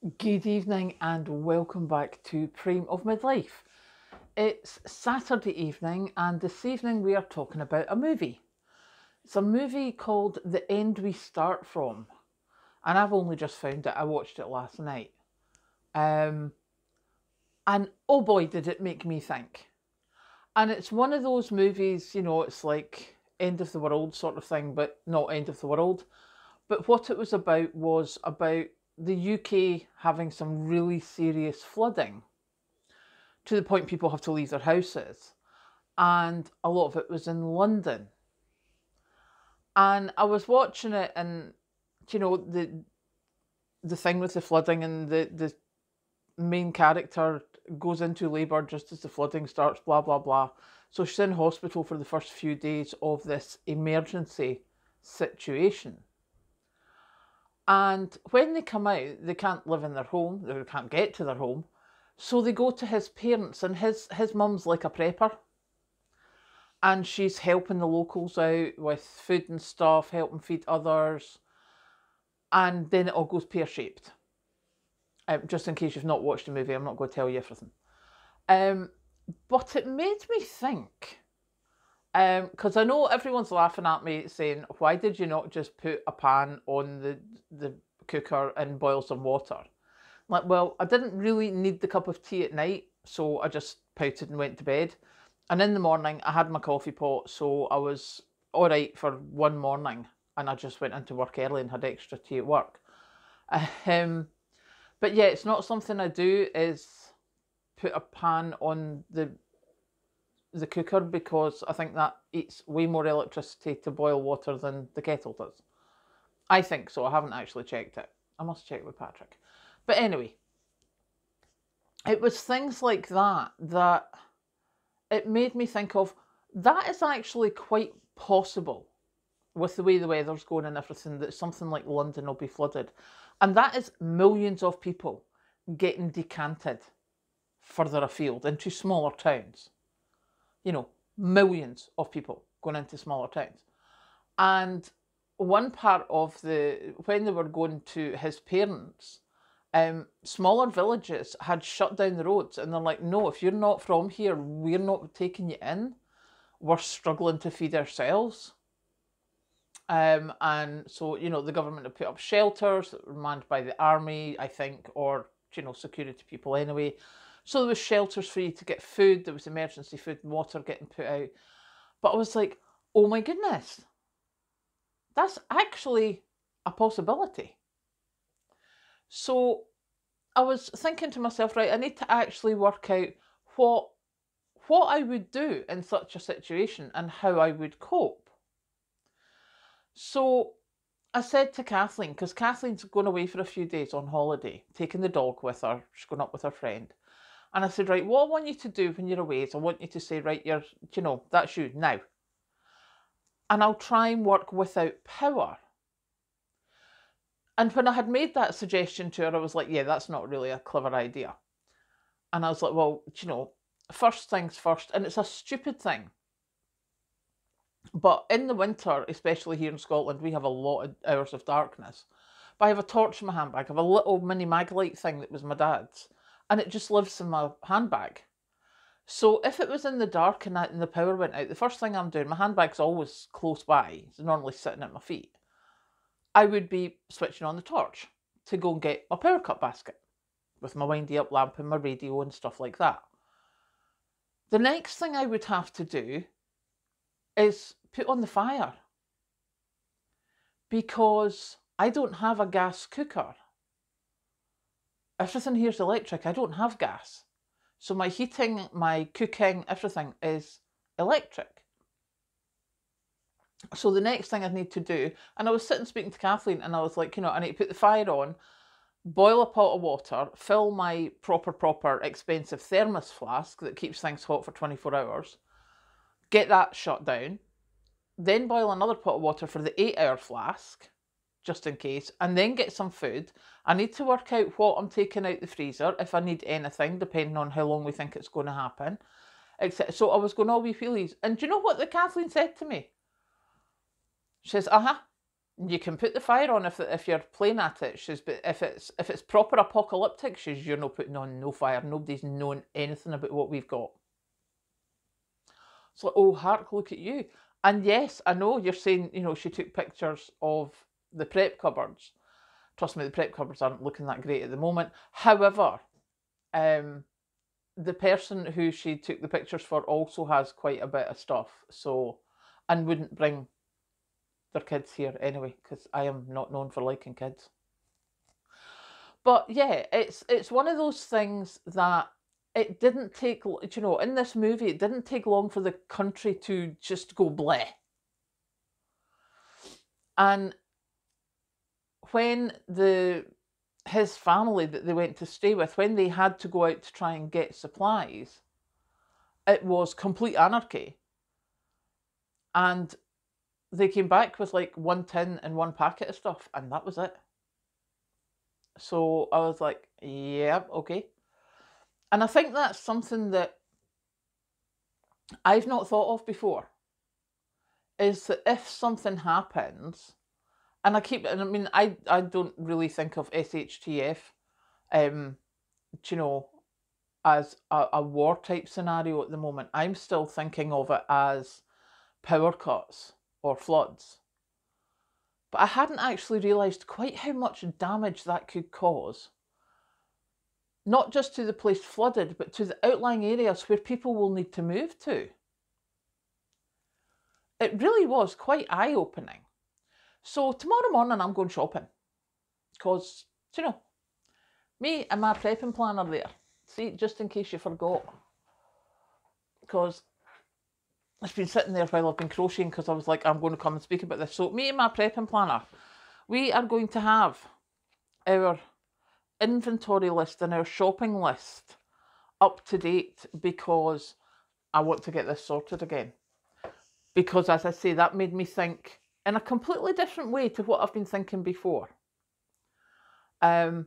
Good evening and welcome back to Prime of Midlife. It's Saturday evening and this evening we are talking about a movie. It's a movie called The End We Start From, and I've only just found it. I watched it last night. And oh boy, did it make me think. And it's one of those movies, it's like end of the world sort of thing, but not end of the world. But what it was about the UK having some really serious flooding to the point people have to leave their houses. And a lot of it was in London. And I was watching it, and the thing with the flooding, and the main character goes into labour just as the flooding starts, blah blah blah. So she's in hospital for the first few days of this emergency situation. And when they come out, they can't live in their home, they can't get to their home. So they go to his parents, and his mum's like a prepper. And she's helping the locals out with food and stuff, helping feed others. And then it all goes pear-shaped. Just in case you've not watched the movie, I'm not going to tell you everything. But it made me think, because I know everyone's laughing at me saying, why did you not just put a pan on the cooker and boil some water? Like, well, I didn't really need the cup of tea at night, so I just pouted and went to bed. And in the morning, I had my coffee pot, so I was all right for one morning. And I just went into work early and had extra tea at work. But yeah, it's not something I do, is put a pan on the cooker, because I think that eats way more electricity to boil water than the kettle does. I think so. I haven't actually checked it. I must check with Patrick. But anyway, it was things like that it made me think of, that is actually quite possible with the way the weather's going and everything, that something like London will be flooded. And that is millions of people getting decanted further afield into smaller towns. Millions of people going into smaller towns. And one part of when they were going to his parents', smaller villages had shut down the roads, and they're like, no, if you're not from here, we're not taking you in. We're struggling to feed ourselves. And so, the government have put up shelters that were manned by the army, I think, or, security people anyway. So there was shelters for you to get food, there was emergency food and water getting put out. But I was like, oh my goodness, that's actually a possibility. So I was thinking to myself, right, I need to actually work out what I would do in such a situation and how I would cope. So I said to Kathleen, because Kathleen's going away for a few days on holiday, taking the dog with her, she's going up with her friend. And I said, right, what I want you to do when you're away is I want you to say, right, that's you now. And I'll try and work without power. And when I had made that suggestion to her, I was like, yeah, that's not really a clever idea. And I was like, well, first things first. And it's a stupid thing. But in the winter, especially here in Scotland, we have a lot of hours of darkness. But I have a torch in my handbag. I have a little mini Maglite thing that was my dad's. And it just lives in my handbag. So if it was in the dark and the power went out, the first thing I'm doing, my handbag's always close by. It's normally sitting at my feet. I would be switching on the torch to go and get my power cut basket with my windy up lamp and my radio and stuff like that. The next thing I would have to do is put on the fire, because I don't have a gas cooker. Everything here's electric. I don't have gas. So my heating, my cooking, everything is electric. So the next thing I need to do, and I was sitting speaking to Kathleen, and I was like, I need to put the fire on, boil a pot of water, fill my proper expensive thermos flask that keeps things hot for 24 hours, get that shut down, then boil another pot of water for the 8-hour flask, just in case, and then get some food. I need to work out what I'm taking out the freezer, if I need anything, depending on how long we think it's going to happen. So I was going all wee wheelies. And do you know what the Kathleen said to me? She says, You can put the fire on if you're playing at it. But if it's proper apocalyptic, you're not putting on no fire. Nobody's known anything about what we've got. It's like, oh, hark, look at you. And yes, I know you're saying, she took pictures of the prep cupboards. Trust me, the prep cupboards aren't looking that great at the moment. However, the person who she took the pictures for also has quite a bit of stuff, and wouldn't bring their kids here anyway, because I am not known for liking kids. But yeah, it's one of those things that it didn't take, in this movie, it didn't take long for the country to just go bleh. And when his family that they went to stay with, when they had to go out to try and get supplies, it was complete anarchy. And they came back with like one tin and one packet of stuff, and that was it. So I was like, yeah, okay. And I think that's something that I've not thought of before, is that if something happens, and I don't really think of SHTF, as a war type scenario at the moment. I'm still thinking of it as power cuts or floods. But I hadn't actually realised quite how much damage that could cause. Not just to the place flooded, but to the outlying areas where people will need to move to. It really was quite eye-opening. So tomorrow morning I'm going shopping. Because, me and my prepping plan are there. See, just in case you forgot. Because it's been sitting there while I've been crocheting, because I was like, I'm going to come and speak about this. So me and my prepping planner, we are going to have our inventory list and our shopping list up to date, because I want to get this sorted again. Because as I say, that made me think in a completely different way to what I've been thinking before. And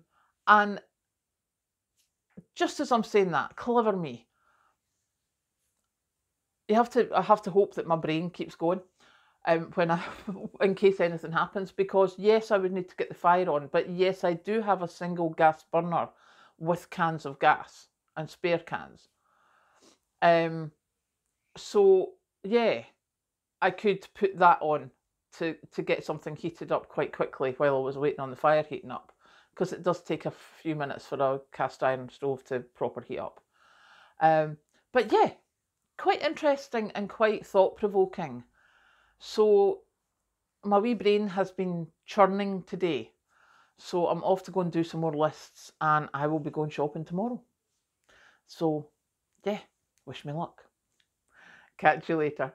just as I'm saying that, clever me. I have to hope that my brain keeps going in case anything happens, because yes, I would need to get the fire on, but yes, I do have a single gas burner with cans of gas and spare cans. So yeah, I could put that on to get something heated up quite quickly while I was waiting on the fire heating up, because it does take a few minutes for a cast iron stove to proper heat up. But yeah, quite interesting and quite thought-provoking. So my wee brain has been churning today. So I'm off to go and do some more lists, and I will be going shopping tomorrow. So yeah, wish me luck. Catch you later.